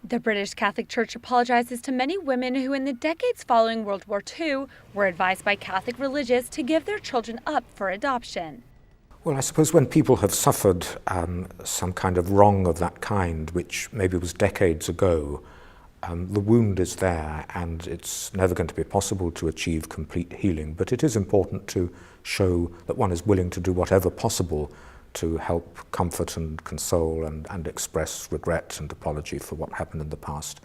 The British Catholic Church apologizes to many women who in the decades following World War II were advised by Catholic religious to give their children up for adoption. Well, I suppose when people have suffered some kind of wrong of that kind, which maybe was decades ago, the wound is there and it's never going to be possible to achieve complete healing. But it is important to show that one is willing to do whatever possible to help comfort and console and express regret and apology for what happened in the past.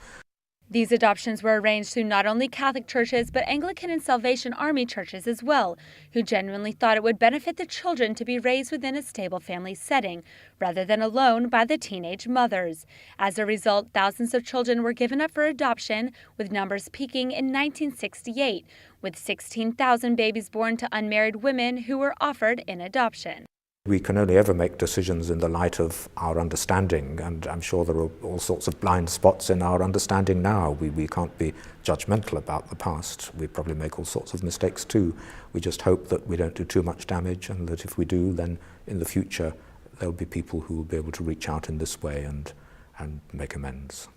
These adoptions were arranged through not only Catholic churches, but Anglican and Salvation Army churches as well, who genuinely thought it would benefit the children to be raised within a stable family setting, rather than alone by the teenage mothers. As a result, thousands of children were given up for adoption, with numbers peaking in 1968, with 16,000 babies born to unmarried women who were offered in adoption. We can only ever make decisions in the light of our understanding, and I'm sure there are all sorts of blind spots in our understanding now. We can't be judgmental about the past. We probably make all sorts of mistakes too. We just hope that we don't do too much damage, and that if we do, then in the future there'll be people who will be able to reach out in this way and make amends.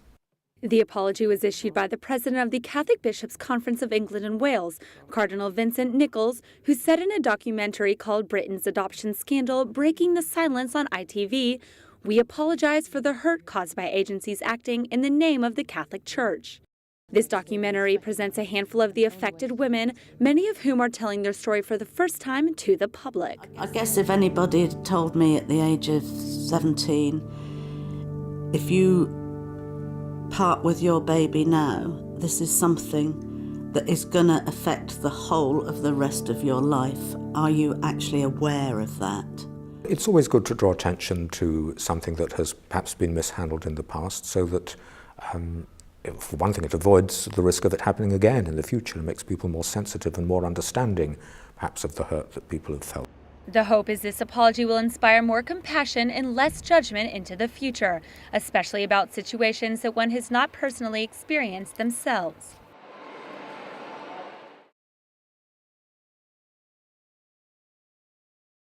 The apology was issued by the president of the Catholic Bishops' Conference of England and Wales, Cardinal Vincent Nichols, who said in a documentary called Britain's Adoption Scandal, Breaking the Silence on ITV, "We apologize for the hurt caused by agencies acting in the name of the Catholic Church." This documentary presents a handful of the affected women, many of whom are telling their story for the first time to the public. I guess if anybody had told me at the age of 17, if you part with your baby now, this is something that is going to affect the whole of the rest of your life. Are you actually aware of that? It's always good to draw attention to something that has perhaps been mishandled in the past, so that for one thing, it avoids the risk of it happening again in the future and makes people more sensitive and more understanding, perhaps, of the hurt that people have felt. The hope is this apology will inspire more compassion and less judgment into the future, especially about situations that one has not personally experienced themselves.